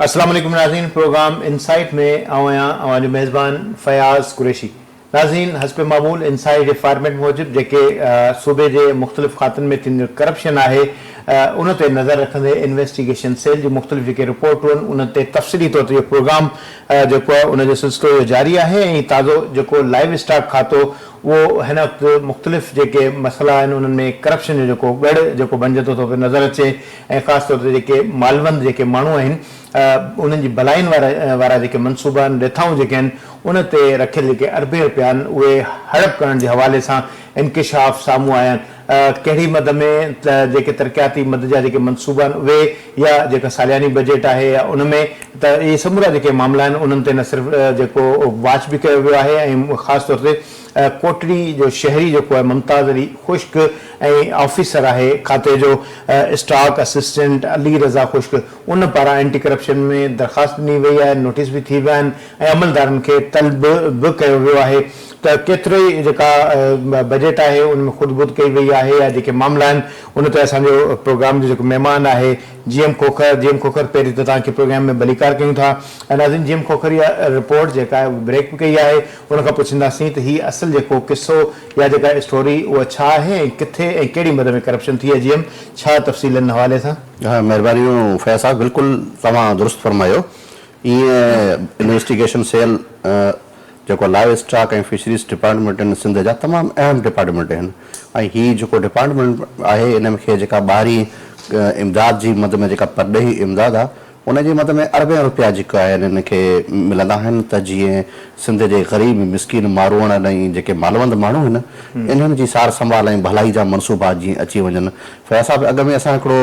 अस्सलाम वालेकुम नाज़रीन, प्रोग्राम इनसाइट में आवां जो मेज़बान फयाज़ कुरैशी। नाज़रीन, हस्ब मामूल इनसाइट जे फॉर्मेट मूजिब जेके सूबे जे मुख़्तलिफ़ खातन में थींदड़ करप्शन आहे उन ते नज़र रखंदे इन्वेस्टिगेशन सेल जी मुख़्तलिफ़ जेके रिपोर्टूं आहिनि उन ते तफ़सीली तौर ते इहो प्रोग्राम जेको आहे उन जो सिलसिलो जारी आहे ऐं ताज़ो जेको लाइव स्टॉक खातो उहो हिन वक़्तु मुख़्तलिफ़ जेके मसइला आहिनि उन्हनि में करप्शन जो जेको ॻड़ जेको बणिजे थो नज़र अचे ऐं ख़ासि तौर ते जेके मालवंद जेके माण्हू आहिनि उन्हनि जी भलाइनि वारा जेके मनसूबा आहिनि रिथाऊं जेके आहिनि उन ते रखियल जेके अरबे रुपया आहिनि उहे हड़प करण जे हवाले सां इंकिशाफ साम्हूं आया आहिनि। कहिड़ी मद में जेके तरक़ियाती मद जा जेके मनसूबा आहिनि उहे या जेका सालियानी बजट आहे या उन में त इहे समूरा जेके मामला आहिनि उन्हनि ते न सिर्फ़ु जेको वाच बि कयो वियो आहे ऐं ख़ासि तौर ते कोटड़ी जो शहरी जेको आहे मुमताज़ अली खुश्क ऐं ऑफिसर आहे खाते जो स्टॉक असिस्टेंट अली रज़ा खुश्क उन पारां एंटी करप्शन में दरख़्वास्त ॾिनी वई आहे, नोटिस बि थी विया आहिनि ऐं अमलदारनि खे तलब बि कयो वियो आहे त केतिरो ई जेका बजट आहे उन में खुदबुद कई वई आहे या जेके मामला आहिनि उन ते असांजो प्रोग्राम जो जेको महिमान आहे GM खोखर पहिरीं त तव्हांखे प्रोग्राम में भलीकार कयूं था। नाज़रीन, GM खोखर इहा रिपोर्ट जेका आहे ब्रेक बि कई आहे उन खां पुछंदासीं त हीउ असल जेको किसो या जेका स्टोरी उहा छा आहे ऐं किथे ऐं कहिड़ी मद में करप्शन थी आहे GM छा तफ़सीलनि हवाले सां। हाँ, महिरबानी फैज़ साहब, बिल्कुलु तव्हां दुरुस्त फरमायो। ईअं इन्वेस्टिगेशन सेल जेको लाइव स्टॉक ऐं फिशरीज़ डिपार्टमेंट आहिनि सिंध जा तमामु अहम डिपार्टमेंट आहिनि ऐं हीअ जेको डिपार्टमेंट आहे इन खे जेका ॿाहिरीं इमदाद जी मद में जेका परॾेही इमदाद आहे उन जी मद में अरबे रुपया जेका आहिनि इन खे मिलंदा आहिनि त जीअं सिंध जे ग़रीब मिसकिन मारूअण ऐं जेके मालवंद माण्हू आहिनि इन्हनि जी सार संभाल ऐं भलाई जा मनसूबा जीअं अची वञनि। फैज़ साहब, अॻ में असां हिकिड़ो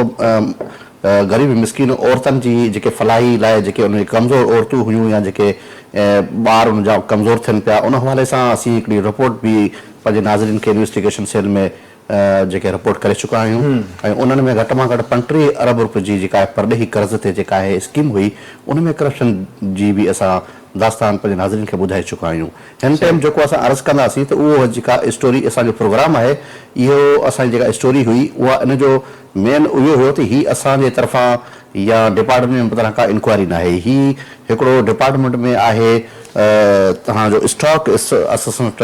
ग़रीब मिसकिन औरतुनि जी जेके फलाही लाइ जेके उन कमज़ोर औरतूं हुयूं या जेके ॿार उन जा कमज़ोर थियनि पिया उन हवाले सां असीं हिकिड़ी रिपोर्ट बि पंहिंजे नाज़रीन खे इन्वेस्टिगेशन सेल में जेके रिपोर्ट करे चुका आहियूं ऐं उन्हनि में घटि मां घटि 35 अरब रुपए जी जेका आहे परॾेही कर्ज़ ते जेका आहे स्कीम हुई उन में करप्शन जी बि असां दास्तान पंहिंजे नाज़रीन खे ॿुधाए चुका आहियूं। हिन टाइम जेको असां अर्ज़ु कंदासीं त उहो जेका स्टोरी असांजो प्रोग्राम आहे इहो असांजी जेका स्टोरी हुई उहा इन जो मेन इहो हुयो त हीअ असांजे तरफ़ां या डिपार्टमेंट में तरह का इंक्वायरी न आहे। हीअ हिकिड़ो डिपार्टमेंट में आहे तव्हांजो स्टॉक असिस्टेंट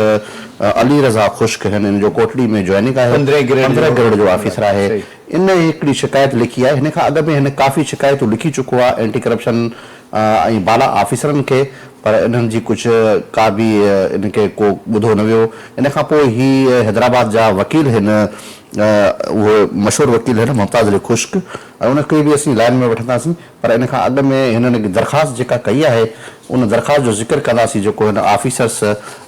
अली रज़ा खुश्क हिन जो कोटड़ी में जॉइनिंग आहे 15 ग्रेड जो ऑफिसर आहे। इन हिकिड़ी शिकायत लिखी आहे। हिन खां अॻु में हिन काफ़ी शिकायतूं लिखी चुको आहे एंटी करप्शन ऐं बाला ऑफिसरनि खे, पर इन्हनि जी कुझु का बि इनखे को ॿुधो न वियो। इन खां पोइ हीअ हैदराबाद जा वकील हिन उहो मशहूरु वकील आहिनि मुमताज़ अली खुश्क ऐं उनखे बि असीं लाइन में वठंदासीं, पर इन खां अॻु में हिननि दरख़्वास्त जेका कई आहे उन दरख़्वास्त जो ज़िक्र कंदासीं जेको हिन ऑफिसर्स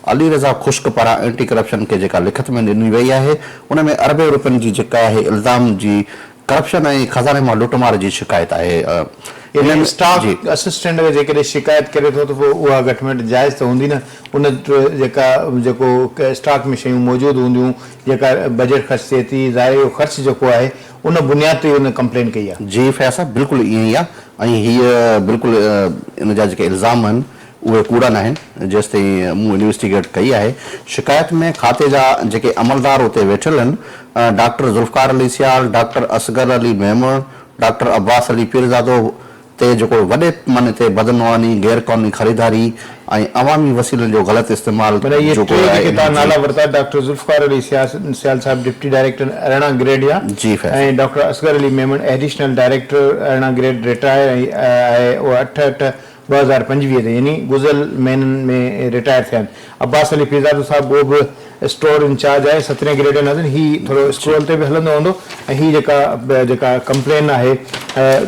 अली रज़ा खुश्क पारां एंटी करप्शन खे जेका लिखत में ॾिनी वई आहे उन में अरबे रुपयनि जी जेका आहे इल्ज़ाम जी करप्शन ऐं खज़ाने मां लुटमार जी शिकायत आहे। स्टॉक असिस्टेंट जेकॾहिं शिकायत करे थो त पोइ उहा घटि में घटि जाइज़ त हूंदी न। उन जेका जेको स्टॉक में शयूं मौजूदु हूंदियूं जेका बजट ख़र्च थिए थी ज़ाहिर जो ख़र्च जेको आहे उन बुनियाद ते उन कंप्लेन कई आहे। जी फैज़ साहब, बिल्कुलु ईअं ई आहे ऐं हीअ बिल्कुलु इन जा जेके इल्ज़ाम आहिनि उहे कूड़ा न आहिनि जेसि ताईं मूं इन्वेस्टिगेट कई आहे। शिकायत में खाते जा जेके अमलदार उते वेठल आहिनि डॉक्टर ज़ुल्फ़कार अली सियाल, डॉक्टर असगर अली मेमण, डॉक्टर अब्बास अली पीरज़ादो ते जेको वॾे पैमाने ते बदनवानी गैर क़ानूनी ख़रीदारी ऐं अवामी वसीलनि जो ग़लति इस्तेमालु नाला वरिता डॉक्टर ज़ुल्फ़कार अली सियाल साहब डिप्टी डायरेक्टर अरिड़हं ग्रेड या जी ऐं doctor Asghar Ali Memon additional director अरिड़हं ग्रेड रिटायर आहे उहा 8/8/2025 ते यानी गुज़िरियल महीननि में रिटायर थिया आहिनि। अब्बास अली पीरज़ादो साहब उहो बि स्टोर इंचार्ज आहे 17 ग्रेड नज़र हीअ थोरो स्क्रोल ते बि हलंदो हूंदो ऐं हीअ जेका कंप्लेन आहे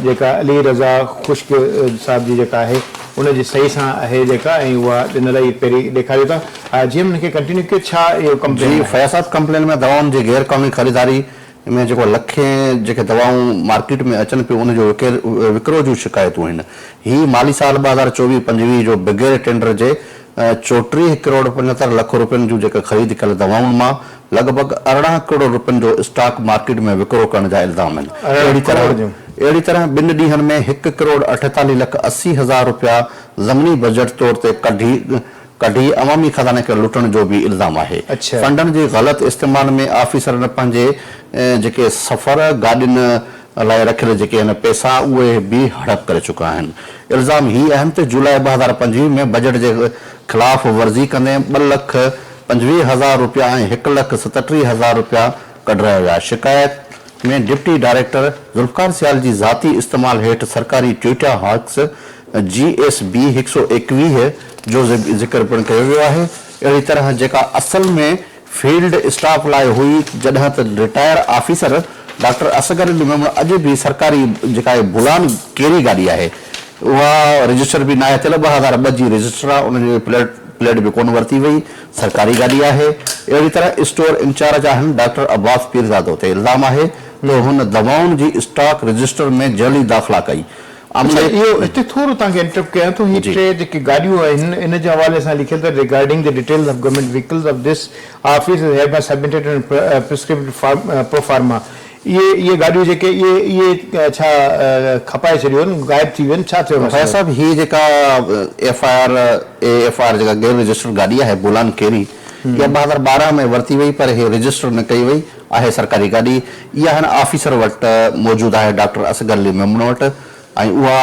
जेका अली रज़ा खुश्क साहब जी जेका आहे उनजी सही सां आहे जेका ऐं उहा ॾिनल ई पहिरीं ॾेखारियो था जीअं हुनखे कंटिन्यू कयो छा इहो कंप्लेन फैज़ साहब कंप्लेन में दवाउनि जी गैर क़ानूनी ख़रीदारी में जेको लखे जेके दवाऊं मार्केट में अचनि पियूं उनजो विकिरो जूं शिकायतूं आहिनि। हीअ माली साल 2024-25 जो बग़ैर टेंडर जे 34 करोड़ 75 लख रुपयनि जूं जेका ख़रीद कयल दवाउनि मां लॻभॻि 18 करोड़ रुपयनि जो स्टॉक मार्केट में विकिरो करण जा इल्ज़ाम आहिनि। अहिड़ी तरह 2 ॾींहनि में 1 करोड़ 48 लख 80 हज़ार रुपया ज़मीनी बजट तौर ते कढी अवामी खज़ाने खे लुटण जो भी इल्ज़ाम आहे। फंडन जे ग़लत इस्तेमाल में ऑफिसरनि पंहिंजे जेके सफ़र गाॾियुनि लाइ रखियल जेके आहिनि पैसा उहे बि हड़प करे चुका आहिनि। इल्ज़ाम ही आहिनि त जुलाई 2025 में बजट जे ख़िलाफ़ वर्ज़ी कंदे 2,25,000 रुपया ऐं 1,37,000 रुपया कढाया विया। शिकायत में डिप्टी डायरेक्टर ज़ुल्फ़िकार सियाल जी ज़ाती इस्तेमाल हेठि सरकारी ट्विटर हॉक्स GSB 121 जो ज़िक्र पिणु कयो वियो आहे। अहिड़ी तरह जेका असल में फील्ड स्टाफ लाइ हुई, जॾहिं त retire officer doctor Asghar Ali Memon अॼु बि सरकारी जेका आहे बुलान केरी गाॾी आहे उहा रजिस्टर बि न आहे थियल। 2002 जी रजिस्टर आहे, उनजी प्लेट बि कोन वरिती वई, सरकारी गाॾी आहे। अहिड़ी तरह स्टोर इंचार्ज आहिनि डॉक्टर अब्बास पीरज़ादो ते इल्ज़ाम आहे त हुन दवाउनि जी स्टॉक रजिस्टर में जली दाख़िला कई। इहो हिते थोरो तव्हांखे इंटरप्ट कयां थो। ही टे जेके गाॾियूं आहिनि इन जे हवाले सां लिखियल त regarding the details of government vehicles of this office is have been submitted in prescribed pro pharma. ये गाॾियूं जेके इहे छा खपाए छॾियूं आहिनि, गायब थी वियूं आहिनि, छा थियो? भाई साहब, ही जेका AFR जेका गैर रजिस्टर्ड गाॾी आहे बुलान केरी, इहा 2012 में वरिती वई पर हे रजिस्टर न कई वई आहे। सरकारी गाॾी इहा हिन ऑफिसर वटि मौजूदु आहे, डॉक्टर असगर अली मेमण वटि, ऐं उहा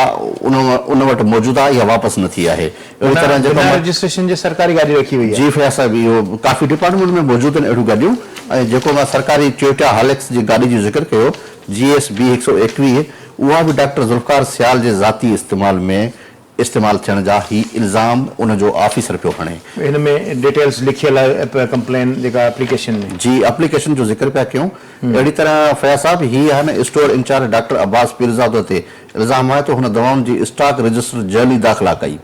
उन वटि मौजूदु आहे, इहा वापसि न थी आहे। अहिड़ी तरह जेका रजिस्ट्रेशन जे सरकारी गाॾी रखी वई आहे। जी फैज़ साहब, इहो काफ़ी डिपार्टमेंट में मौजूदु आहिनि अहिड़ियूं गाॾियूं। ऐं जेको मां सरकारी टोयोटा हाइलक्स जी गाॾी जो ज़िक्र कयो GSB 121, उहा बि डॉक्टर ज़ुल्फ़िकार सियाल जे ज़ाती इस्तेमाल थियण जा ही इल्ज़ाम उन जो ऑफिसर पियो खणे। हिन में डिटेल्स लिखियल आहे कंप्लेन जेका एप्लीकेशन में जी एप्लीकेशन जो ज़िक्र पिया कयूं। अहिड़ी तरह फैज़ साहब, ही आहे स्टोर इंचार्ज डॉक्टर अब्बास पीरज़ादो ते इल्ज़ाम आहे त हुन दवाउनि जी स्टॉक रजिस्टर जली दाख़िला कई,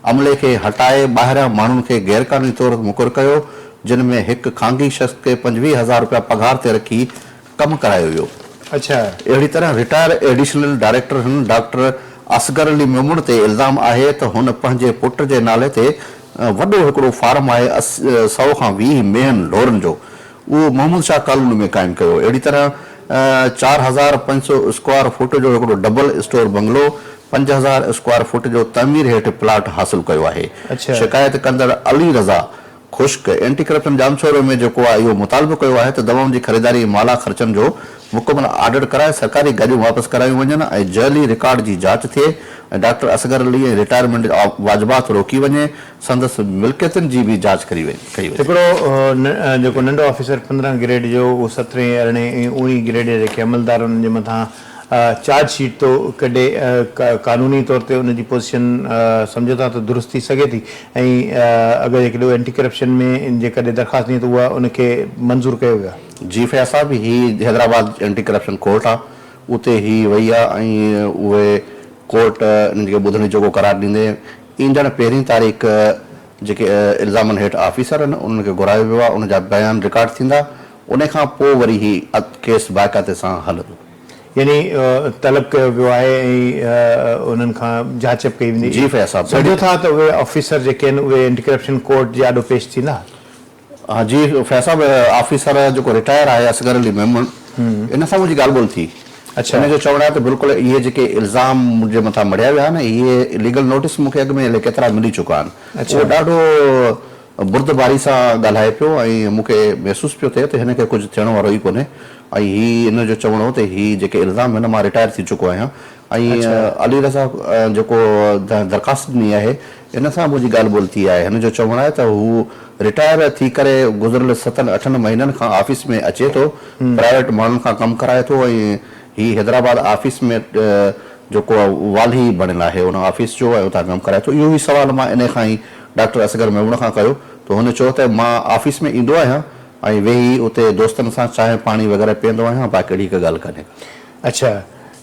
अमले खे हटाए ॿाहिरियां माण्हुनि खे गैरकानूनी तौर ते मुक़ररु कयो, जिन में हिकु खांगी शख़्स खे 25,000 रुपया पघार ते रखी कमु करायो वियो। अच्छा। अहिड़ी तरह retire additional director doctor Asghar Ali Memon ते इल्ज़ाम आहे त हुन पंहिंजे पुट जे नाले ते वॾो हिकिड़ो फार्म आहे 100 खां 20 मेहन लोरनि जो, उहो मोहम्मद शाह कॉलोनी में क़ाइमु कयो। अहिड़ी तरह 4,500 स्क्वायर फुट जो हिकिड़ो double store bungalow, 5,000 square foot जो तमीर हेठि प्लाट हासिल कयो आहे। शिकायत कंदड़ अली रज़ा खुश्क एंटी करप्शन जांचोरे में जेको आहे इहो मुतालबो कयो आहे त दवाउनि जी ख़रीदारी माला ख़र्चनि जो मुकमल ऑडिट कराए सरकारी गाॾियूं वापसि करायूं वञनि ऐं जाली रिकॉर्ड जी जांच थिए ऐं डॉक्टर असगर अली ऐं रिटायरमेंट वाजिबात रोकी वञे, संदसि मिल्कियतुनि जी बि जांच कई वञे। हिकिड़ो जेको नंढो ऑफिसर 15 ग्रेड जो, उहो 17, 18, 19 ग्रेड जा जेके अमलदार उन्हनि जे मथां चार्ज शीट तो कॾे कानूनी तौर ते उनजी पोज़ीशन सम्झो था त दुरुस्त थी सघे थी, ऐं अगरि हिकिड़ो एंटी करप्शन में जेकॾहिं दरख़्वास्त ॾिए त उहा उनखे मंज़ूर कयो वियो आहे। जी फैज़ साहब, ही हैदराबाद एंटी करप्शन कोर्ट आहे, उते ही वई आहे ऐं उहे कोर्ट इन्हनि खे ॿुधण जो करार ॾींदे ईंदड़ 1 तारीख़ जेके इल्ज़ामनि हेठि ऑफिसर आहिनि उन्हनि खे घुरायो वियो आहे, उनजा बयान रिकॉर्ड थींदा, उन खां पोइ वरी ही केस बाक़ाइदे सां हलंदो। यानी तलब कयो वियो आहे ऐं उन्हनि खां जांच कई वेंदी। जी फैज़ साहब, सम्झो था त उहे ऑफिसर जेके आहिनि उहे एंटी करप्शन कोर्ट जे आॾो पेश थींदा? हाँ जी फैज़ साहब, ऑफिसर जेको रिटायर आहे असगर अली मेमण, इन सां मुंहिंजी ॻाल्हि ॿोल थी। अच्छा। हिन जो चवणु आहे त बिल्कुलु इहे जेके इल्ज़ाम मुंहिंजे मथां मढ़िया विया आहिनि, इहे लीगल नोटिस मूंखे अॻु में केतिरा मिली चुका आहिनि। उहो ॾाढो बुर्दबारी सां ॻाल्हाए पियो ऐं मूंखे महसूसु पियो थिए त हिन खे कुझु थियण वारो ई कोन्हे, ऐं हिन जो चवणो हो त ही जेके इल्ज़ाम आहिनि मां रिटायर थी चुको आहियां ऐं अली रज़ा जेको दरख़्वास्त ॾिनी आहे इन सां मुंहिंजी ॻाल्हि ॿोल थी आहे। हिन जो चवणु आहे त हू रिटायर थी करे गुज़िरियल 7-8 महीननि खां ऑफिस में अचे थो, प्राइवेट माण्हुनि खां कमु कराए थो ऐं ही हैदराबाद ऑफिस में जेको वाली बणियल आहे उन ऑफिस जो ऐं उतां कमु कराए थो। इहो ई सुवाल मां इन खां ई डॉक्टर असगर मेमण खां कयो त हुन चयो त मां ऑफिस में ईंदो आहियां ऐं वेही उते दोस्तनि सां चांहि पाणी वग़ैरह पीअंदो आहियां, बाक़ी अहिड़ी हिकु ॻाल्हि कान्हे। अच्छा,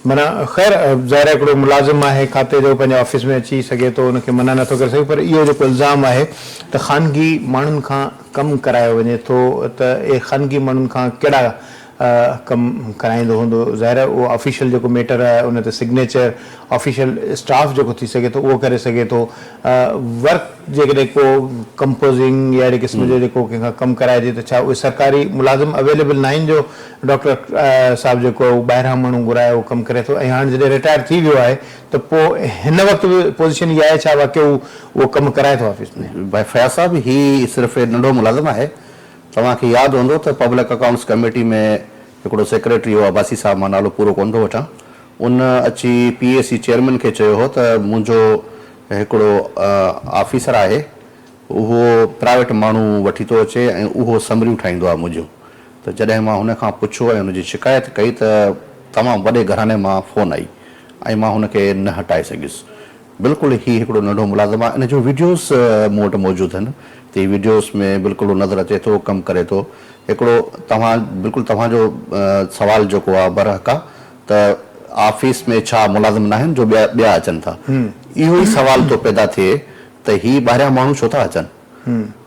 माना ख़ैर ज़ाहिर हिकिड़ो मुलाज़िम आहे, खाते जो पंहिंजे ऑफिस में अची सघे थो, उनखे मना नथो करे सघे, पर इहो जेको इल्ज़ाम आहे त ख़ानगी माण्हुनि खां कमु करायो वञे थो, त इहे ख़ानगी माण्हुनि खां कहिड़ा कमु कराईंदो हूंदो? ज़ाहिर उहो ऑफिशियल जेको मैटर आहे उन ते सिग्नेचर, ऑफिशियल स्टाफ जेको थी सघे थो उहो करे सघे थो, वर्क जेकॾहिं को कंपोज़िंग या अहिड़े क़िस्म जो जेको कंहिंखां कमु कराइजे त छा उहे सरकारी मुलाज़िम अवेलेबल न आहिनि जो डॉक्टर साहिबु जेको ॿाहिरां माण्हू घुराए उहो कमु करे थो? ऐं हाणे जॾहिं रिटायर थी वियो आहे त पोइ हिन वक़्तु बि पोज़ीशन इहा आहे छा वाक़ई उहो कमु कराए थो ऑफिस में? भाई फैज़ साहब, ही सिर्फ़ु नंढो मुलाज़िम आहे। तव्हांखे यादि हूंदो त पब्लिक अकाउंट्स कमेटी में हिकिड़ो सेक्रेटरी हो अब्बासी साहब, मां नालो पूरो कोन थो वठां, उन अची PAC चेयरमैन खे चयो हो त मुंहिंजो हिकिड़ो ऑफिसर आहे, उहो प्राइवेट माण्हू वठी थो अचे ऐं उहो समरियूं ठाहींदो आहे मुंहिंजूं। त जॾहिं मां हुन खां पुछो ऐं हुनजी शिकायत कई त तमामु वॾे घराने मां फ़ोन आई ऐं मां हुनखे न हटाए सघियुसि। बिल्कुलु ही हिकिड़ो नंढो मुलाज़िम आहे। इन जो वीडियोस मूं वटि मौजूदु आहिनि, त हीअ वीडियोस में बिल्कुलु नज़र अचे थो, कमु करे थो। हिकिड़ो बिल्कुलु तव्हांजो सवाल जेको आहे बरहक़ आहे त ऑफिस में छा मुलाज़िम न आहिनि जो ॿिया अचनि था, इहो ई सवाल थो पैदा थिए त ही ॿाहिरियां माण्हू छो था अचनि।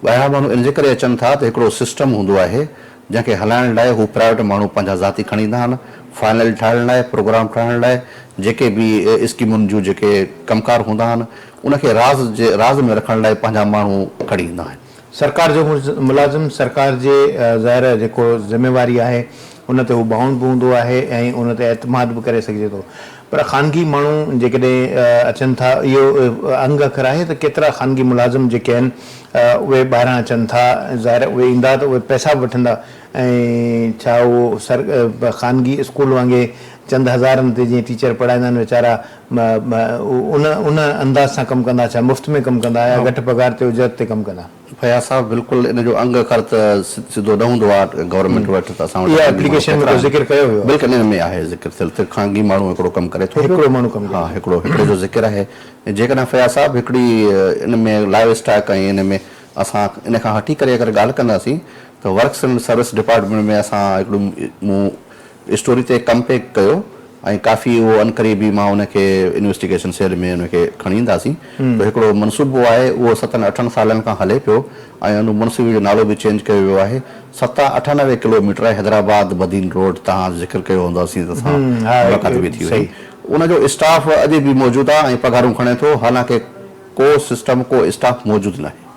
ॿाहिरां माण्हू इन जे करे अचनि था त हिकिड़ो सिस्टम हूंदो आहे जंहिंखे हलाइण लाइ हू प्राइवेट माण्हू पंहिंजा ज़ाती खणी ईंदा आहिनि, फाइनल ठाहिण लाइ, प्रोग्राम ठाहिण लाइ, जेके बि स्कीमुनि जूं जेके कमकार हूंदा आहिनि उनखे राज़ में रखण लाइ पंहिंजा माण्हू खणी ईंदा आहिनि। सरकार जो मुलाज़िम सरकार जे ज़ाहिर जेको ज़िम्मेवारी आहे उन ते हू बाउंड बि हूंदो आहे ऐं उन ते एतमाद बि करे सघिजे थो। पर ख़ानगी माण्हू जेकॾहिं अचनि था, इहो अंग अखर आहे त केतिरा ख़ानगी मुलाज़िम जेके आहिनि उहे ॿाहिरां अचनि था, ज़ाहिर उहे ईंदा त उहे पैसा बि वठंदा ऐं छा उहो ख़ानगी स्कूल वांगुरु चंद हज़ारनि ते जीअं टीचर पढ़ाईंदा आहिनि वीचारा उन अंदाज़ सां कमु कंदा, छा मुफ़्त में कमु कंदा या घटि पघार ते उजरत ते कमु कंदा? फयाज़ साहब, बिल्कुलु इन जो अंग अखर त सिधो न हूंदो आहे गवर्नमेंट वटि, त असां वटि एप्लीकेशन में ज़िक्र कयो वियो, बिल्कुलु इन में आहे ज़िक्र थियल त ख़ानगी माण्हू हिकिड़ो कमु करे थो, हिकिड़ो माण्हू कमु, हा हिकिड़े जो ज़िक्र आहे। जेकॾहिं फयाज़ साहब हिकिड़ी इन में लाइव स्टॉक ऐं इन में असां इन खां हटी करे अगरि ॻाल्हि कंदासीं त वर्क्स एंड सर्विस डिपार्टमेंट में असां हिकिड़ो मूं स्टोरी ते कमु पे कयो ऐं काफ़ी उहो अनकरीबी मां उनखे इन्वेस्टिगेशन सेल में उनखे खणी ईंदासीं। त हिकिड़ो मनसूबो आहे, उहो 7-8 सालनि खां हले पियो ऐं उन मनसूबे जो नालो बि चेंज कयो वियो आहे। 97 किलोमीटर हैदराबाद बदीन रोड, तव्हां ज़िक्र कयो हूंदासीं त असां मुलाक़ात बि थी वई। उनजो स्टाफ अॼु बि मौजूदु आहे ऐं पघारूं खणे थो, हालांकि को सिस्टम को स्टाफ मौजूदु न आहे।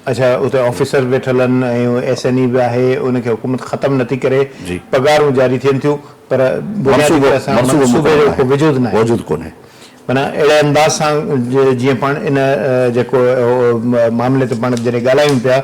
अच्छा, उते ऑफिसर वेठल आहिनि ऐं SNE बि आहे, उनखे हुकूमत ख़तमु नथी करे, पघारूं जारी थियनि थियूं पर वजूद न मौजूदु कोन्हे। माना अहिड़े अंदाज़ सां जीअं पाण इन जेको मामले ते पाण जॾहिं ॻाल्हायूं पिया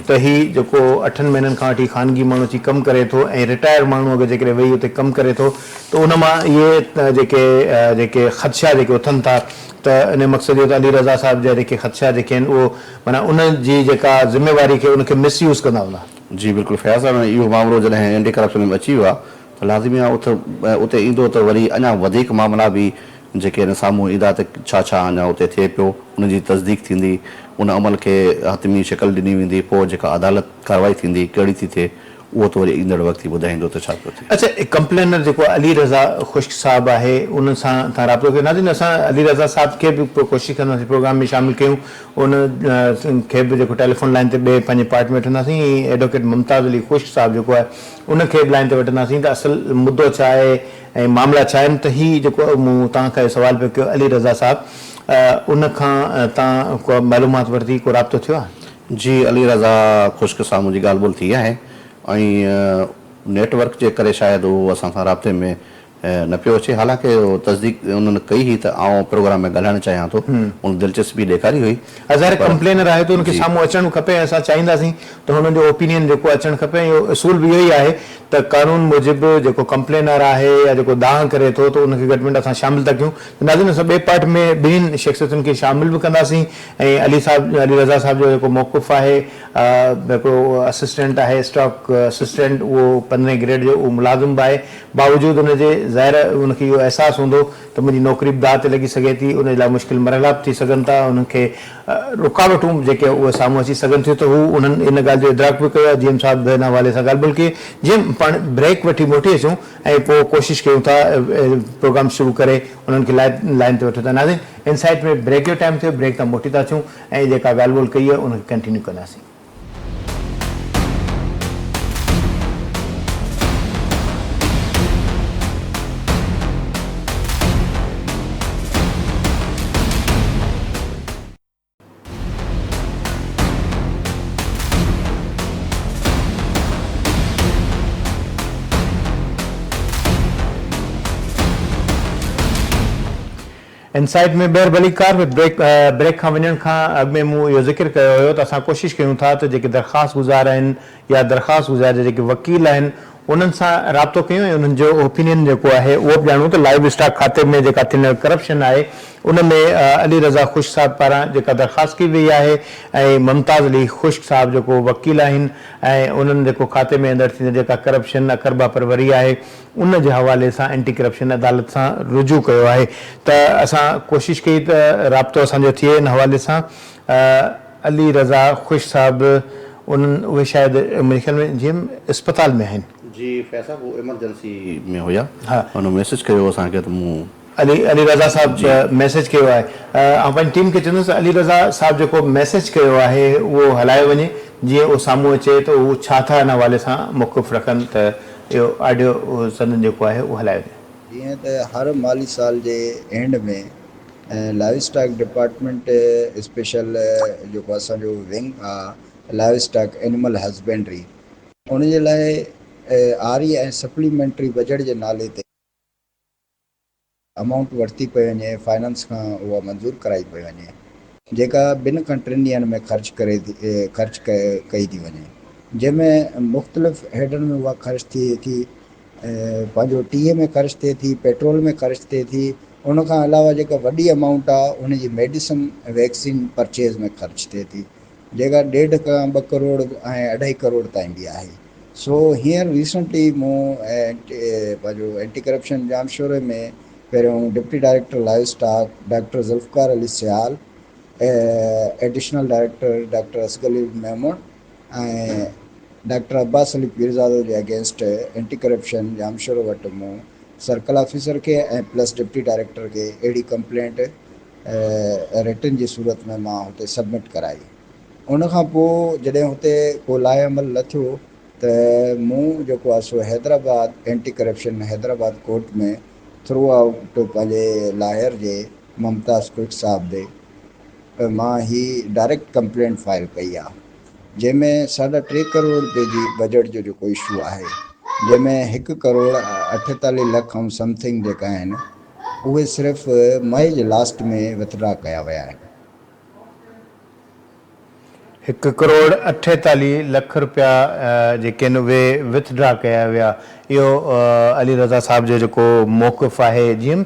त हीउ जेको 8 महीननि खां वठी ख़ानगी माण्हू अची कमु करे थो ऐं रिटायर माण्हू अगरि जेकॾहिं वेही उते कमु करे थो त उन मां इहे जेके ख़दशा जेके उथनि था त इन मक़सदु इहो त अली रज़ा साहिब जा जेके ख़दशा जेके आहिनि उहो माना उन जी जेका ज़िम्मेवारी खे उनखे मिसयूज़ कंदा हूंदा। जी बिल्कुलु फयाज़ साहिब, इहो मामिलो जॾहिं एंटी करप्शन में अची वियो आहे त लाज़िमी आहे उते ईंदो त वरी अञा वधीक मामला बि जेके हिन साम्हूं ईंदा त छा अञा उते थिए पियो, उनजी तस्दीक थींदी, उन अमल खे हतमी शिकल ॾिनी वेंदी, पोइ जेका अदालत कार्रवाई थींदी कहिड़ी थी थिए उहो त वरी ईंदड़ वक़्तु ई ॿुधाईंदो त छा पियो थिए। अच्छा, कंप्लेनर जेको अली रज़ा ख़ुश्क साहिबु आहे उन सां तव्हां राब्तो कयो? नाज़रीन, असां अली रज़ा साहिब खे बि कोशिशि कंदासीं प्रोग्राम में शामिलु कयूं, उन खे बि जेको टेलीफोन लाइन ते ॿिए पंहिंजे पार्ट में वठंदासीं। एडवोकेट मुमताज़ अली ख़ुश्क साहिबु जेको आहे उनखे बि लाइन ते वठंदासीं त असुलु मुद्दो छा आहे ऐं मामला छा आहिनि। त हीउ जेको मूं तव्हांखां सवाल पियो कयो अली रज़ा साहिबु, उन खां तव्हां को मालूमात वरिती, को राब्तो थियो आहे? जी, अली रज़ा ख़ुश्क सां मुंहिंजी ॻाल्हि ॿोल थी आहे ऐं नेटवर्क जे करे शायदि उहो असां सां राब्ते में न पियो अचे, हालांकि तस्दीक उन्हनि कई हुई त आउं प्रोग्राम में ॻाल्हाइणु चाहियां थो, उन दिलचस्पी ॾेखारी हुई। ज़ाहिर कंप्लेनर आहे त उनखे साम्हूं अचणु खपे, असां चाहींदासीं त हुननि जो ओपिनियन जेको अचणु खपे। इहो उसूल बि इहो ई आहे त कानून मूजिबि जेको कंप्लेनर आहे या जेको दाह करे थो त उनखे घटि में घटि असां शामिल था कयूं। नाज़रीन, असां ॿिए पार्ट में ॿिन्हिनि शख़्सियतुनि खे शामिल बि कंदासीं ऐं अली रज़ा साहिब जो जेको मौक़ुफ़ आहे, हिकिड़ो असिस्टेंट आहे, स्टॉक असिस्टेंट, उहो 15 ग्रेड जो उहो मुलाज़िम बि आहे, बावजूदि उनजे ज़ाहिर उनखे इहो अहसासु हूंदो त मुंहिंजी नौकिरी बि दाव ते लॻी सघे थी, उन लाइ मुश्किल मरहला बि थी सघनि था, उनखे रुकावटूं जेके उहे साम्हूं अची सघनि थियूं, त हू उन्हनि इन ॻाल्हि जो इदराक बि कयो आहे। जीएम साहिब हिन हवाले सां ॻाल्हि ॿोल कई। जीअं पाण ब्रेक वठी मोटी अचूं ऐं पोइ कोशिशि कयूं था प्रोग्राम शुरू करे उन्हनि खे लाइन ते वठूं था। नाज़रीन, इनसाइट में ब्रेक जो टाइम थियो, ब्रेक तां मोटी था अचूं ऐं जेका ॻाल्हि ॿोल कई आहे उनखे कंटिन्यू कंदासीं। इनसाइट में ॿेर भली कार में ब्रेक खां वञण खां अॻु में मूं इहो ज़िक्र कयो हुयो त असां कोशिशि कयूं था त जेके दरख़्वास्त गुज़ार आहिनि या दरख़्वास्त गुज़ार जा जेके वकील आहिनि उन्हनि सां राब्तो कयूं ऐं उन्हनि जो ओपिनियन जेको आहे उहो बि ॼाणूं त लाइव स्टॉक खाते में जेका थींदड़ करप्शन आहे उन में अली रज़ा ख़ुश साहब पारां जेका दरख़्वास्त कई वई आहे ऐं मुमताज़ अली ख़ुश साहब जेको वकील आहिनि ऐं उन्हनि जेको खाते में अंदरि थींदड़ जेका करप्शन अकरबा परवरी आहे उन जे हवाले सां एंटी करप्शन अदालत सां रुजू कयो आहे त असां कोशिशि कई त राब्तो असांजो थिए इन हवाले सां अली रज़ा ख़ुश साहब उन्हनि उहे शायदि मुंहिंजे ख़्याल में जीअं अस्पताल में आहिनि जी फैसा वो इमरजेंसी में हुया हा हुन मैसेज कयो असांखे त मूं अली रज़ा साहब मैसेज कयो आहे ऐं पंहिंजी टीम खे चवंदुसि अली रज़ा साहब जेको मैसेज कयो आहे उहो हलायो वञे जीअं उहो साम्हूं अचे त उहो छा था हिन हवाले सां मौक़िफ़ रखनि त इहो ऑडियो सदन जेको आहे उहो हलायो वञे जीअं त हर माली साल जे एंड में लाइव स्टॉक डिपार्टमेंट स्पेशल जेको असांजो विंग आहे लाइव स्टॉक एनिमल हस्बेंड्री उन जे लाइ आरी ऐं सप्लीमेंट्री बजट जे नाले ते अमाउंट वरिती पई वञे फाइनेंस खां उहा मंज़ूर कराई पई वञे जेका ॿिनि खां 3 ॾींहंनि में ख़र्च कई थी वञे जंहिंमें मुख़्तलिफ़ हेडनि में उहा ख़र्च थिए थी पंहिंजो टीह में ख़र्च थिए थी पेट्रोल में ख़र्च थिए थी उन खां अलावा जेका वॾी अमाउंट आहे उन जी मेडिसिन वैक्सीन परचेज़ में ख़र्च थिए थी जेका 1.5 खां 2 करोड़ ऐं 2.5 करोड़ ताईं बि आहे सो हींअर रिसेंटली मूं पंहिंजो एंटी करप्शन जामशोरे में पहिरियों deputy director livestock doctor Zulfiqar Ali Sial additional director doctor Asghar Memon ऐं डॉक्टर अब्बास अली पीरज़ादो जे अगेंस्ट एंटी करप्शन जामशोरो वटि मूं सर्कल ऑफिसर खे ऐं प्लस डिप्टी डायरेक्टर खे अहिड़ी कंप्लेंट रिटन जी सूरत में मां हुते सबमिट कराई उन खां पोइ जॾहिं हुते को लाइ अमल न थियो त मूं जेको आहे सो Hyderabad anti corruption Hyderabad court में थ्रू आउट पंहिंजे लायर जे मुमताज़ ख़ुश साहब ॾे मां ही डायरेक्ट कंप्लेंट फाइल कई आहे जंहिंमें 3.5 करोड़ रुपए जी बजट जो जेको इशू आहे जंहिंमें 1 करोड़ 48 लख ऐं समथिंग जेका आहिनि उहे सिर्फ़ु मई जे लास्ट में विथड्रा कया विया आहिनि 1 करोड़ 48 लख रुपया जेके आहिनि उहे विथड्रा कया विया इहो अली रज़ा साहब जो जेको मौक़िफ़ आहे जीअं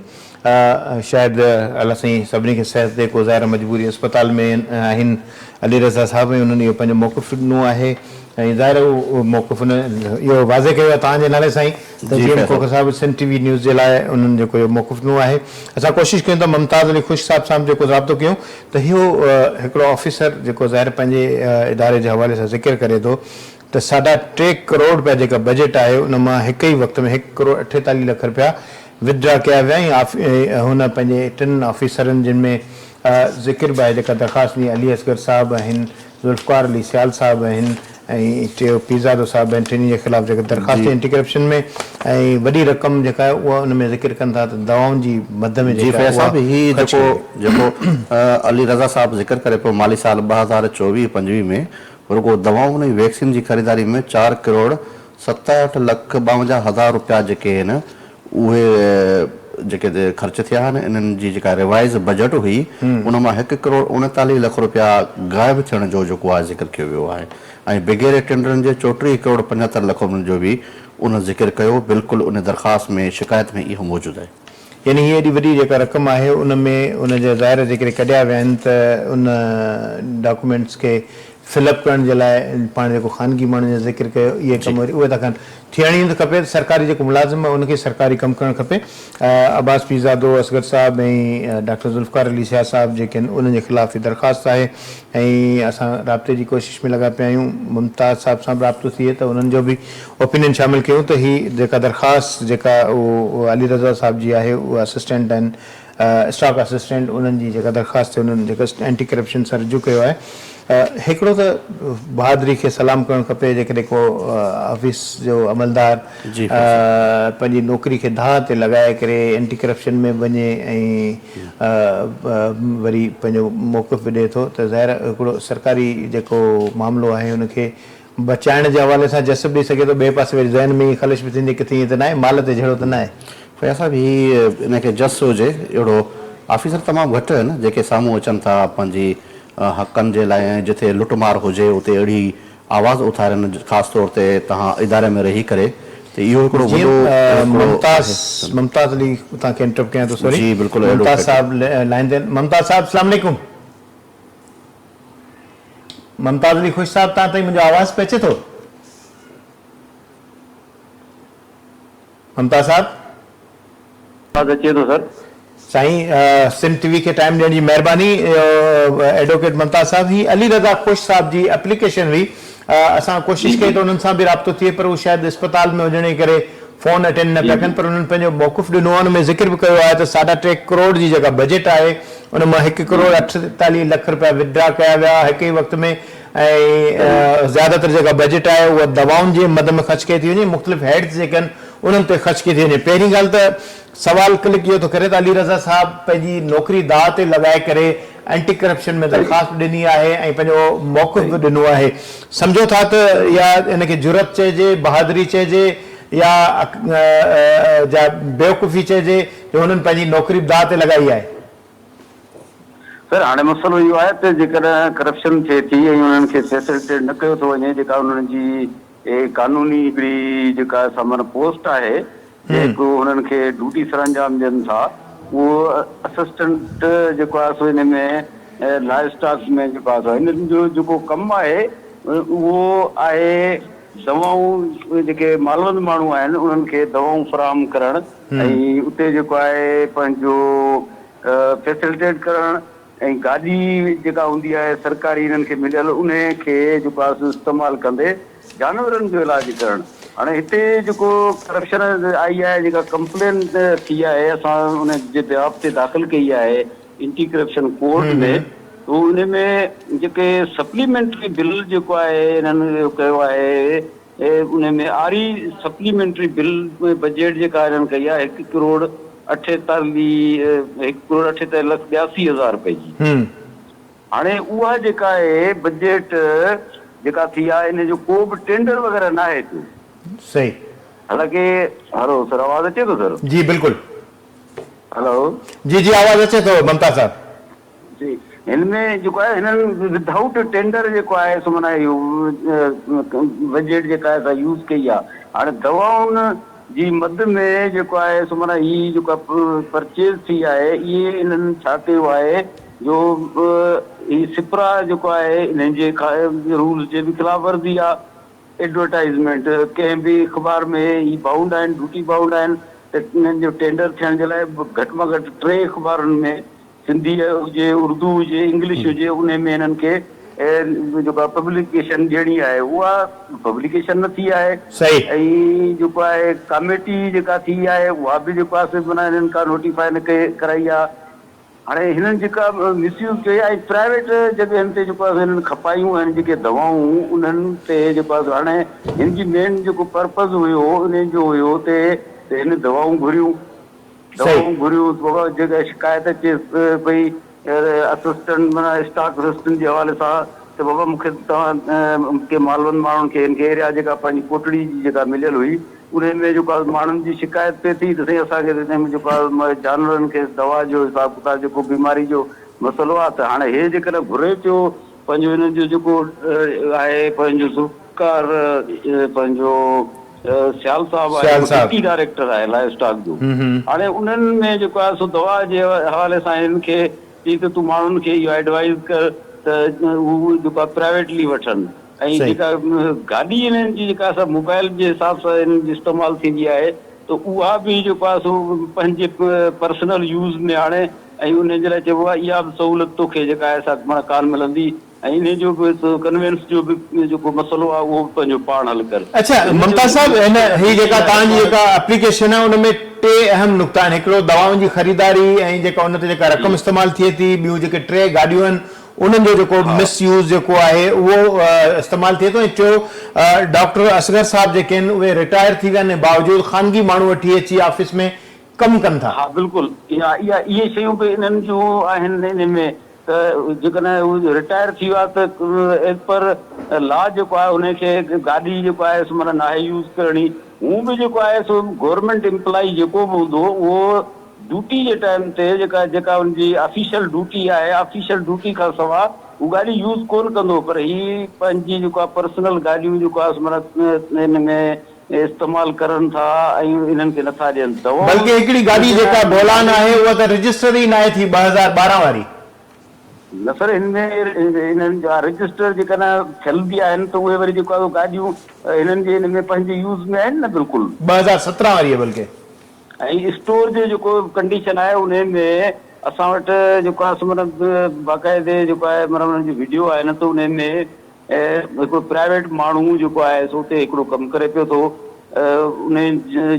शायदि अलाह साईं सभिनी खे सिहत ते को ज़ाहिर मजबूरी अस्पताल में आहिनि अली रज़ा साहब ऐं उन्हनि इहो पंहिंजो मौक़िफ़ ॾिनो आहे ऐं ज़ाहिर उहो मौक़िफ़ इहो वाज़े कयो आहे तव्हांजे नाले सां ई त जीअं खोखर साहिब सिंध टीवी न्यूज़ जे लाइ उन्हनि जेको इहो मौक़िफ़ ॾिनो आहे असां कोशिशि कयूं था मुमताज़ अली ख़ुश साहब सां जेको राब्तो कयूं त इहो हिकिड़ो ऑफिसर जेको ज़ाहिर पंहिंजे इदारे जे हवाले सां ज़िक्र करे थो त 3.5 करोड़ रुपया जेका बजट आहे उन मां हिक ई वक़्त में 1 करोड़ 48 लख रुपया विथड्रा कया विया ऐं हुन पंहिंजे 3 ऑफिसरनि जिन में ज़िक्र बि आहे जेका दरख़्वास्त ॾिनी अली असगर साहब आहिनि ज़ुल्फ़कार अली सियाल साहब आहिनि ऐं टियों पीज़ादो साहब आहिनि टिनी जे ख़िलाफ़ जेका दरख़्वास्त एंटी करप्शन में ऐं वॾी रक़म जेका आहे उहा उन में ज़िक्र कनि था त दवाउनि जी मद में जेको अली रज़ा साहब ज़िक्र करे पियो माली साल 2024-25 में रुगो दवाउनि ऐं वैक्सीन जी ख़रीदारी में 4 करोड़ 67 लख 52 हज़ार रुपया जेके आहिनि उहे जेके ख़र्च थिया आहिनि इन्हनि जी जेका रिवाइज़ बजट हुई उन मां 1 करोड़ 39 लख रुपया गाइब थियण जो जेको आहे ज़िक्र कयो वियो आहे ऐं बग़ैर टेंडरनि जे 34 करोड़ 75 लख जो बि उन ज़िक्र कयो बिल्कुलु उन दरख़्वास्त में शिकायत में इहो मौजूदु आहे यानी हीअ एॾी वॾी जेका रक़म आहे उन में उन जा ज़ाहिर जेके कढिया विया आहिनि त उन डॉक्यूमेंट्स खे फिलअप करण जे लाइ पाण जेको ख़ानगी माण्हुनि जो ज़िक्र कयो इहे कम वरी उहे था कनि थियणी त खपे सरकारी जेको मुलाज़िम आहे उनखे सरकारी कमु करणु खपे अब्बास पीज़ादो असगर साहब ऐं डॉक्टर ज़ुल्फ़कार अली सियाल साहब जेके आहिनि उन्हनि जे ख़िलाफ़ दरख़्वास्त आहे ऐं असां राब्ते जी कोशिशि में लॻा पिया आहियूं मुमताज़ साहब सां बि राब्तो थिए त उन्हनि जो बि ओपिनियन शामिलु कयूं त हीअ जेका दरख़्वास्त जेका उहो अली रज़ा साहब जी आहे उहा असिस्टेंट आहिनि स्टॉक असिस्टेंट उन्हनि जी जेका दरख़्वास्त उन्हनि जेका एंटी करप्शन सां रुजू कयो आहे हिकिड़ो त बहादुरी खे सलाम करणु खपे जेकॾहिं को ऑफिस जो अमलदार पंहिंजी नौकिरी खे दाह ते लॻाए करे एंटी करप्शन में वञे ऐं वरी पंहिंजो मौक़िफ़ ॾिए थो त ज़ाहिर हिकिड़ो सरकारी जेको मामिलो आहे उनखे बचाइण जे हवाले सां जसब ॾेई सघे थो ॿिए पासे वरी ज़हन में ख़लिश बि थींदी किथे ईअं त न आहे माल ते जहिड़ो त न आहे पैसा बि इनखे जस हुजे अहिड़ो ऑफिसर तमामु घटि आहिनि जेके साम्हूं अचनि था पंहिंजी हक़नि जे लाइ जिथे लुटमार हुजे उते अहिड़ी आवाज़ उथारनि ख़ासि तौर ते तव्हां इदारे में रही करे त इहो हिकिड़ो जी वॾो मुमताज़ अली तव्हांखे इंटरप्ट कयां थो सॉरी जी, बिल्कुलु, मुमताज़ एडवोकेट। साहब लाइन ते मुमताज़ साहब अस्सलाम वालेकुम मुमताज़ अली खुश साहब तव्हां ताईं मुंहिंजो आवाज़ पे अचे थो मुमताज़ साहब अचे थो सर साईं सिंध टीवी खे टाइम ॾियण जी महिरबानी एडवोकेट मुमताज़ साहब ही अली रज़ा खुश साहब जी एप्लीकेशन हुई असां कोशिशि कई त उन्हनि सां बि राब्तो थिए पर उहे शायदि अस्पताल में हुजण जे करे फोन अटेंड न पिया कनि पर उन्हनि पंहिंजो मौक़ुफ़ ॾिनो आहे उन में ज़िक्र बि कयो आहे त 3.5 करोड़ जी जेका बजट आहे उन मां 1 करोड़ 48 लख रुपया विदड्रा कया विया हिक ई वक़्त में ऐं ज़्यादातर जेका बजट आहे उहा दवाउनि जे मद में ख़र्च कई थी वञे मुख़्तलिफ़ हेड्स जेके आहिनि उन्हनि ते ख़र्च कई थी वञे पहिरीं ॻाल्हि त सवाल क्लिक इहो थो करे त अली रज़ा साहब पंहिंजी नौकिरी दाव ते लॻाए करे एंटी करप्शन में दरख़्वास्त ॾिनी आहे ऐं पंहिंजो मौक़ुफ़ बि ॾिनो आहे सम्झो था त या इनखे जुरत चइजे बहादुरी चइजे या बेवकूफ़ी चइजे जो हुननि पंहिंजी नौकिरी दाव ते लॻाई आहे सर हाणे मसइलो इहो आहे त जेकॾहिं करप्शन थिए थी ऐं उन्हनि खे फैसिलिटेट न कयो थो वञे जेका उन्हनि जी कानूनी हिकिड़ी जेका सामान पोस्ट आहे जेको हुननि खे ड्यूटी सरअंजाम ॾियनि था उहो असिस्टेंट जेको आहे सो हिन में लाइव स्टॉक में जेको आहे हिननि जो जेको कमु आहे उहो आहे दवाऊं जेके मालवंद माण्हू आहिनि उन्हनि खे दवाऊं फ़राहम करणु ऐं उते जेको आहे पंहिंजो फैसिलिटेट करणु ऐं गाॾी जेका हूंदी आहे सरकारी हिननि खे मिलियल उन खे जेको आहे इस्तेमालु कंदे जानवरनि जो इलाजु करणु हाणे हिते जेको करप्शन आई आहे जेका कंप्लेन थी आहे असां उन जे बिहाफ ते दाख़िल कई आहे एंटी करप्शन कोर्ट में त उन में जेके सप्लीमेंट्री बिल जेको आहे हिननि कयो आहे उन में आरी सप्लीमेंट्री बिल बजट जेका हिननि कई आहे 1 करोड़ 48 लख 82,000 रुपए जी हाणे उहा जेका आहे बजट जेका थी आहे इन जो को बि टेंडर वग़ैरह न आहे सही हालांकि हलो सर आवाज़ अचे थो सर जी बिल्कुलु हेलो जी आवाज़ अचे थो ममता साहब जी हिनमें जेको आहे हिननि विदाउट टेंडर जेको आहे सो माना इहो बजट जेका आहे असां यूज़ कई आहे हाणे दवाउनि जी मद में जेको आहे सो माना हीअ जेका परचेज थी आहे इहे इन्हनि छा कयो आहे जो ही सिपरा जेको आहे हिननि जे रूल्स जे बि ख़िलाफ़ वर्ज़ी आहे एडवर्टाइज़मेंट कंहिं बि अख़बार में ही बाउंड आहिनि ड्यूटी बाउंड आहिनि त हिननि जो टेंडर थियण जे लाइ घटि मां घटि 3 अख़बारुनि में सिंधी हुजे उर्दू हुजे इंग्लिश हुजे उन में हिननि खे जेका पब्लिकेशन ॾियणी आहे उहा पब्लिकेशन न थी आहे ऐं जेको आहे कमेटी जेका थी आहे उहा बि जेको आहे माना हिननि खां नोटिफाई न कराई आहे हाणे हिननि जेका मिसयूज़ कई आहे प्राइवेट जॻहियुनि ते जेको आहे हिननि खपायूं आहिनि जेके दवाऊं उन्हनि ते जेको आहे हाणे हिन जी मेन जेको पर्पज़ हुयो हिन जो हुयो त हिन दवाऊं घुरियूं जेका शिकायत अचे भई असिस्टेंट माना स्टॉक असिस्टेंट जे हवाले सां त बाबा मूंखे तव्हां के मालवंद माण्हुनि खे हिनखे एरिया जेका पंहिंजी कोटड़ी जी जेका मिलियल हुई उन में जेको आहे माण्हुनि जी शिकायत पिए थी त साईं असांखे हिन में जेको आहे जानवरनि खे दवा जो हिसाब किताब जेको बीमारी जो मसइलो आहे त हाणे हे जेकॾहिं घुरे पियो पंहिंजो हिननि जो जेको आहे पंहिंजो ज़ुल्फ़कार पंहिंजो सियाल साहब आहे डिप्टी डायरेक्टर आहे लाइव स्टॉक जो हाणे उन्हनि में जेको आहे सो दवा जे हवाले सां हिननि खे चई त तूं माण्हुनि खे इहो एडवाइज़ कर त उहो जेको आहे प्राइवेटली वठनि ऐं जेका गाॾी हिननि जी जेका असां मोबाइल जे हिसाब सां हिननि जी इस्तेमालु थींदी आहे त उहा बि जेको आहे सो पंहिंजे पर्सनल यूज़ में हाणे ऐं उन जे लाइ चइबो आहे इहा बि सहूलियत तोखे जेका आहे असां माना कान मिलंदी ऐं इन जो बि कन्वेंस जो बि जेको मसइलो आहे उहो पंहिंजो पाण हल कर अच्छा ममता साहब हिन ही जेका तव्हांजी जेका एप्लीकेशन आहे उन में 3 अहम नुक़्ता आहिनि हिकिड़ो दवाउनि जी ख़रीदारी ऐं जेका उन ते जेका रक़म इस्तेमालु थिए थी ॿियूं जेके 3 गाॾियूं आहिनि उन्हनि जो जेको मिसयूज़ जेको आहे उहो इस्तेमालु थिए थो ऐं टियों डॉक्टर असगर साहब जेके आहिनि उहे रिटायर थी विया आहिनि बावजूदि ख़ानगी माण्हू वठी अची ऑफिस में कमु कनि था हा बिल्कुलु इहे शयूं बि इन्हनि जूं आहिनि हिन में त जेकॾहिं उहो रिटायर थी वियो आहे त एज़ पर लॉ जेको आहे उनखे गाॾी जेको आहे सो माना नाहे यूज़ करणी हू बि जेको आहे सो गवर्नमेंट एम्प्लॉई जेको बि हूंदो उहो ड्यूटी जे टाइम ते जेका हुनजी ऑफिशियल ड्यूटी आहे ऑफिशियल ड्यूटी खां सवाइ उहा गाॾी यूज़ कोन कंदो पर ही पंहिंजी जेको आहे पर्सनल गाॾियूं जेको आहे माना हिन में इस्तेमालु करनि था ऐं इन्हनि खे नथा ॾियनि दवा। बल्कि हिकिड़ी गाॾी जेका बोलान आहे उहा त रजिस्टर ई न आहे थी 2012 वारी। न सर, इन्हनि जा रजिस्टर जेका न थियल बि आहिनि त उहे वरी जेको आहे गाॾियूं हिननि जे हिन में पंहिंजे यूज़ में आहिनि न बिल्कुलु। 2017 वारी आहे बल्कि। ऐं स्टोर जो जेको कंडीशन आहे उन में असां वटि जेको आहे मतिलबु बाक़ाइदे जेको आहे मतिलबु हुननि जो वीडियो आहे न त उन में हिकिड़ो प्राइवेट माण्हू जेको आहे सो उते हिकिड़ो कमु करे पियो थो। उन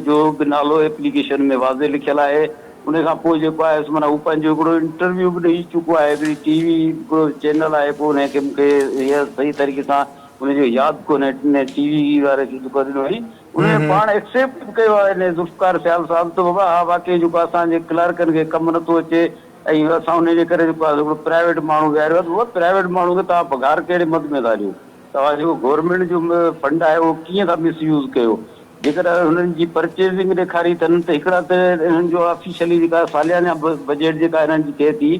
जो बि नालो एप्लीकेशन में वाज़े लिखियलु आहे। उन खां पोइ जेको आहे माना हू पंहिंजो हिकिड़ो इंटरव्यू बि ॾेई चुको आहे। हिकिड़ी टीवी हिकिड़ो चैनल आहे, पोइ हुनखे मूंखे हीअ सही तरीक़े सां उनजो यादि कोन्हे, टीवी वारे खे जेको ॾिनो हुई उन पाण एक्सेप्ट कयो आहे हिन ज़ुल्फ़िकार सियाल साहिब त बाबा हा वाक़ई जेको असांजे क्लर्कनि खे कमु नथो अचे ऐं असां उनजे करे जेको आहे हिकिड़ो प्राइवेट माण्हू विहारियो आहे। उहो प्राइवेट माण्हू खे तव्हां पघार कहिड़े मद में था ॾियो? तव्हां जेको गवर्नमेंट जो फंड आहे उहो कीअं था मिसयूज़ कयो? जेकर हुननि जी परचेज़िंग ॾेखारी अथनि त हिकिड़ा त हिननि जो ऑफिशियली जेका सालियाना बजट जेका हिननि जी थिए थी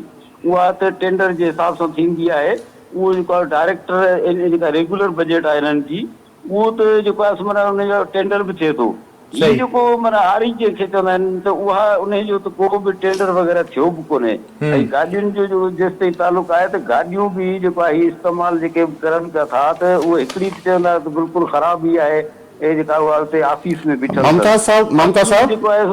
उहा त टेंडर जे हिसाब सां थींदी आहे। उहो जेको आहे डायरेक्टर जेका रेगुलर बजट आहे हिननि जी उहो त जेको आहे माना हुनजो टेंडर बि थिए थो। हीअ जेको माना हारी जंहिंखे चवंदा आहिनि त उहा उनजो त को बि टेंडर वग़ैरह थियो बि कोन्हे। ऐं गाॾियुनि जो जेसि ताईं तालुक आहे त गाॾियूं बि जेको आहे इस्तेमालु जेके करनि पिया था त उहे हिकिड़ी चवंदा त बिल्कुलु ख़राब ई आहे। जेका उहा हुते ऑफिस में बीठल ममताज साहब जेको आहे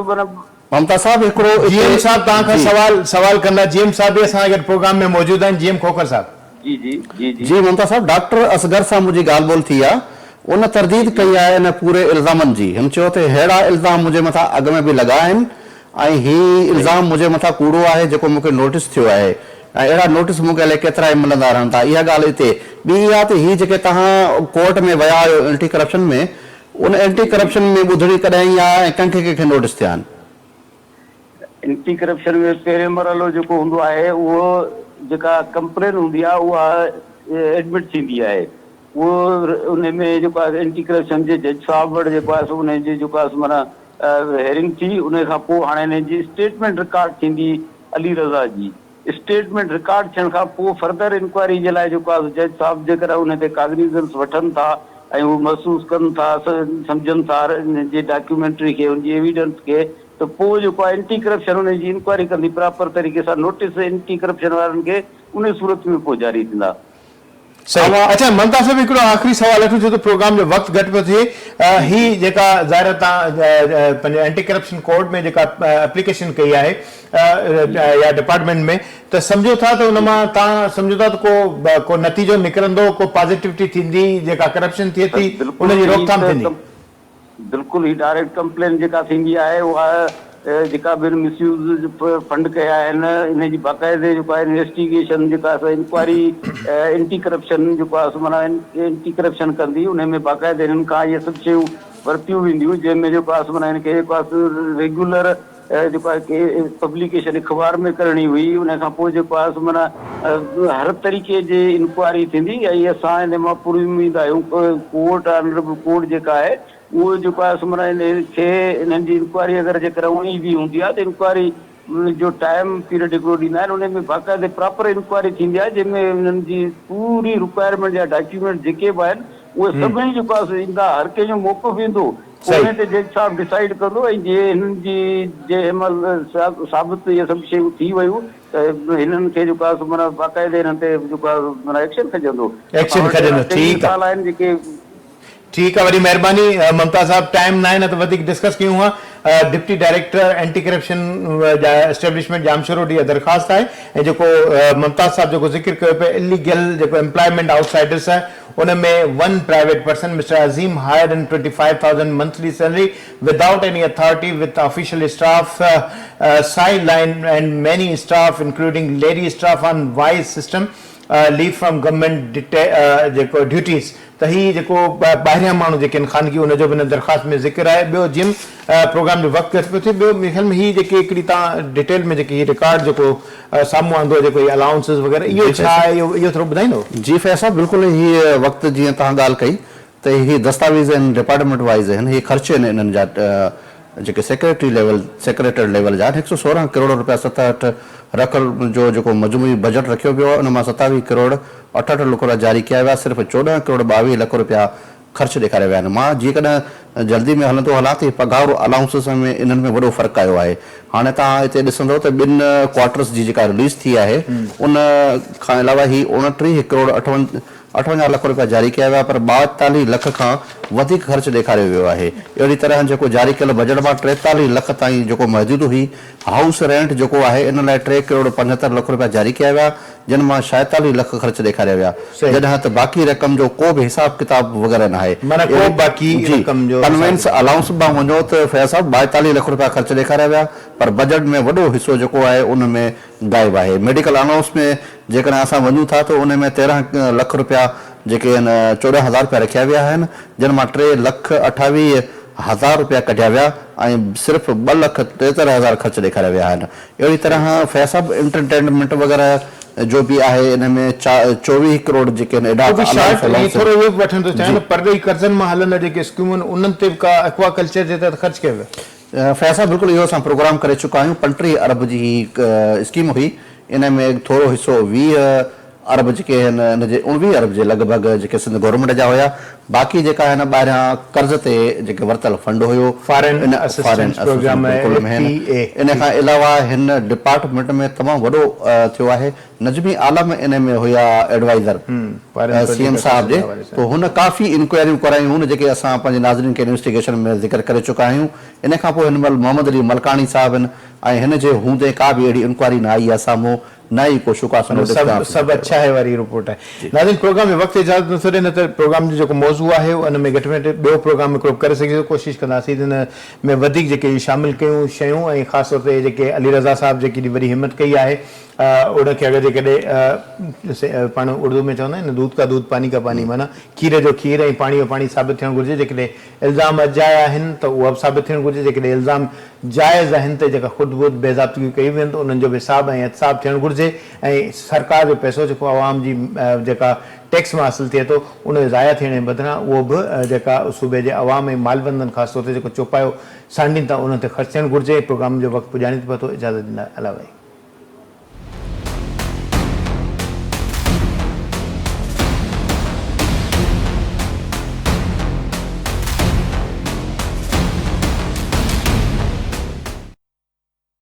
ममता साहब हिकिड़ो जीएम साहब तव्हां खां सवाल कंदा। जीएम साहब बि असां गॾु प्रोग्राम में मौजूद आहिनि। जीएम खोखर साहब। जी जी जी जी ममता साहब, डॉक्टर असगर सां मुंहिंजी ॻाल्हि ॿोल थी आहे। उन तरदीद कई आहे इन पूरे इल्ज़ामनि जी। हिन चयो त अहिड़ा इल्ज़ाम मुंहिंजे मथां अॻु में बि लॻा आहिनि ऐं हीउ इल्ज़ाम मुंहिंजे मथां कूड़ो आहे जेको मूंखे नोटिस थियो आहे ऐं अहिड़ा नोटिस मूंखे अलाए केतिरा ई मिलंदा रहनि था। इहा ॻाल्हि हिते ॿी इहा त हीअ जेके तव्हां कोर्ट में विया आहियो एंटी करप्शन में, उन एंटी करप्शन में ॿुधणी कॾहिं या कंहिंखे कंहिंखे नोटिस थिया आहिनि? एंटी करप्शन में पहिरें मरहलो जेको हूंदो आहे उहो जेका कंप्लेन हूंदी आहे उहा एडमिट थींदी आहे। उहो उन में जेको आहे एंटी करप्शन जे जज साहिब वटि जेको आहे सो उन जी जेको आहे माना हेयरिंग थी। उन खां पोइ हाणे हिन जी स्टेटमेंट रिकॉर्ड थींदी अली रज़ा जी। स्टेटमेंट रिकॉर्ड थियण खां पोइ फर्दर इंक्वायरी जे लाइ जेको आहे जज साहिब जेकर उन ते कागनीज़ेंस वठनि था ऐं उहो महसूसु कनि था, सम्झनि था हिन जे डॉक्यूमेंट्री खे, हुनजी एविडेंस खे, त पोइ जेको आहे एंटी करप्शन उन जी इंक्वायरी कंदी प्रॉपर तरीक़े सां। नोटिस एंटी करप्शन वारनि खे उन सूरत में पोइ जारी थींदा। सही। अच्छा ममता साहब हिकिड़ो आख़िरी सवाल वठूं छो त प्रोग्राम जो वक़्तु घटि पियो थिए। ही जेका ज़ाहिर तव्हां पंहिंजे एंटी करप्शन कोर्ट में जेका एप्लीकेशन कई आहे या डिपार्टमेंट में, त सम्झो था त उन मां तव्हां सम्झो था त को नतीजो निकिरंदो, को पॉज़िटिविटी थींदी, जेका करप्शन थिए थी उनजी रोकथाम थींदी? बिल्कुलु। ही डायरेक्ट कंप्लेन जेका थींदी आहे उहा जेका बि मिसयूज़ फंड कया आहिनि इन जी बाक़ाइदे जेको आहे इन्वेस्टिगेशन जेका इंक्वायरी एंटी करप्शन जेको आहे माना एंटी करप्शन कंदी। उन में बाक़ाइदे हिननि खां इहे सभु शयूं वरितियूं वेंदियूं जंहिंमें जेको आहे माना हिनखे जेको आहे रेगुलर जेको आहे पब्लिकेशन अख़बार में करणी हुई। उन खां पोइ जेको आहे माना हर तरीक़े जी इंक्वायरी थींदी ऐं असां हिन मां पूरी उमेद आहियूं कोर्ट ऑनरेबल कोर्ट जेका आहे उहो जेको आहे माना हिनखे हिननि जी इंक्वायरी अगरि जेकर उणी बि हूंदी आहे त इंक्वायरी जो टाइम पीरियड हिकिड़ो ॾींदा आहिनि। उन में बाक़ाइदे प्रॉपर इंक्वायरी थींदी आहे जंहिंमें हुननि जी पूरी रिक्वायरमेंट जा डॉक्यूमेंट जेके बि आहिनि उहे सभई जेको आहे ईंदा। हर कंहिंजो मौक़िफ़ ईंदो, उन ते जज साहिब डिसाइड कंदो ऐं जे हिननि जी जे महिल साबित इहे सभु शयूं थी वियूं त हिननि खे जेको आहे माना बाक़ाइदे हिन ते जेको आहे माना एक्शन खजंदो। ठीकु आहे जेके ठीक है, वरी मेहरबानी ममता साहब। टाइम ना है न तो वधिक डिस्कस क्यों हुआ। Deputy director anti corruption establishment Jamshoro D दरखास्त है जो ममताज साहब जो जिक्र कयो पे इलीगल जो एम्प्लॉयमेंट आउटसाइडर्स है उनमें वन प्राइवेट पर्सन मिस्टर अजीम हायर्ड इन 25,000 monthly salary without any authority with official staff sideline and many staff including lady staff on wise system leave from government duties। त ही जेको ॿाहिरियां माण्हू जेके आहिनि ख़ानगी उनजो बि दरख़्वास्त में ज़िक्र आहे। ॿियो जिम प्रोग्राम जो वक़्तु घटि पियो थिए। ॿियो मेरे ख़्याल में ही जेके हिकिड़ी तव्हां डिटेल में जेकी रिकॉर्ड जेको साम्हूं आंदो जेको अलाउंसिस वग़ैरह इहो छा आहे इहो थोरो ॿुधाईंदो? जी फैज़ साहब, बिल्कुलु हीअ वक़्तु जीअं तव्हां ॻाल्हि कई त हीअ दस्तावेज़ आहिनि डिपार्टमेंट वाइज़ आहिनि। हीअ ख़र्च आहिनि इन्हनि जा जेके सेक्रेटरी लेवल जा 116 करोड़ रुपया 67 रख जो जेको मजमूई बजट रखियो वियो आहे उन मां 27 करोड़ 68 लाख रुपया जारी किया विया। सिर्फ़ु 14 करोड़ 22 लाख रुपया ख़र्च ॾेखारिया विया आहिनि। मां जेकॾहिं जल्दी में हलंदो हलां त पघार अलाउंसिस में इन्हनि में वॾो फ़र्क़ु आयो आहे। हाणे तव्हां हिते ॾिसंदव त 2 क्वार्टर्स जी जेका रिलीज़ थी आहे उन खां अलावा ही 29 करोड़ 58 लख रुपया जारी कया विया, पर 42 लख खां वधीक ख़र्च ॾेखारियो वियो आहे। अहिड़ी तरह जेको जारी कयल बजट मां 43 लख ताईं जेको मौजूद हुई। हाउस रेंट जेको आहे इन लाइ 3 करोड़ 75 लख रुपया जारी कया विया, जिन मां 46 लख ख़र्च ॾेखारिया विया, जॾहिं त बाक़ी रक़म जो को बि हिसाब किताब वग़ैरह न आहे। माना को बाक़ी रक़म जो कन्वेंस अलाउंस मां वञो त फैज़ साहब 42 लख रुपया ख़र्च ॾेखारिया विया, पर बजट में वॾो हिसो जेको आहे उन में गायब आहे। मेडिकल अलाउंस में जेकॾहिं असां वञूं था त उन में 13 लख रुपया जेके आहिनि 14,000 रुपया रखिया विया आहिनि, जिन मां 3,28,000 रुपया कढिया विया ऐं सिर्फ़ु 2,73,000 ख़र्च ॾेखारिया विया आहिनि। अहिड़ी तरह फैज़ साहब एंटरटेनमेंट वग़ैरह जो बि आहे इन में 24 करोड़ जेके आहिनि थोरो इहो वठण थो चाहियां, परदेही कर्ज़नि मां हलंदड़ जेके स्कीमूं आहिनि उन्हनि ते का एक्वाकल्चर जे तहत ख़र्च कयो वियो। फैज़ साहब बिल्कुलु इहो असां प्रोग्राम करे चुका आहियूं। 35 अरब जी स्कीम हुई, इन में थोरो हिसो 20 अरब जेके आहिनि हिनजे 19 अरब जे लॻभॻि जेके सिंध गवर्नमेंट जा हुया। बाक़ी जेका आहिनि ॿाहिरां कर्ज़ ते जेके वरितल फंड हुयो फॉरेन असिस्टेंस प्रोग्राम इन खां अलावा हिन डिपार्टमेंट में तमामु वॾो थियो आहे। नजमी आलम इन में हुया एडवाइज़र CM साहब जे, तो हुन काफ़ी इंक्वायरियूं करायूं हुन जेके असां पंहिंजे नाज़रीन खे इन्वेस्टिगेशन में ज़िक्र करे चुका आहियूं। इन खां पोइ हिन महिल मोहम्मद अली मलकानी साहब आहिनि ऐं हिन जे हूंदे का बि अहिड़ी इंक्वायरी न आई आहे साम्हूं, न ई को शुकासन सब अच्छा है वारी रिपोर्ट है। नाज़रीन प्रोग्राम में वक्त इजाज़त नथो ॾे, न त प्रोग्राम जो जेको मौज़ू आहे उन में घटि में घटि ॿियो प्रोग्राम हिकिड़ो करे सघे कोशिशि कंदासीं हिन में वधीक जेके शामिल कयूं शयूं ऐं ख़ासि तौर ते जेके अली रज़ा साहब जेकी वरी हिम्मत कई आहे उनखे अगरि जेकॾहिं पाण उर्दू में चवंदा आहिनि दूध का दूध पानी का पानी, माना खीर जो खीर ऐं पाणी जो पाणी साबित थियणु घुरिजे। जेकॾहिं इल्ज़ाम अजाया आहिनि त उहा बि साबित थियणु घुरिजे, जेकॾहिं इल्ज़ाम जाइज़ आहिनि त जेका ख़ुदि बुद बेज़ाब्तियूं कयूं वेंदियूं त उन्हनि जो बि हिसाब ऐं एहतिसाब थियणु घुरिजे ऐं सरकार जो पैसो जेको आवाम जी जेका टैक्स मां हासिलु थिए थो उन जो ज़ाया थियण जे बदिरां उहो बि जेका सूबे जे अवाम ऐं मालबंदनि ख़ासि तौर ते जेको चौपायो सांडीनि था उन ते ख़र्च थियणु घुरिजे। प्रोग्राम जो वक़्तु पुॼाणे थो पतो, इजाज़त ॾींदा अलावा।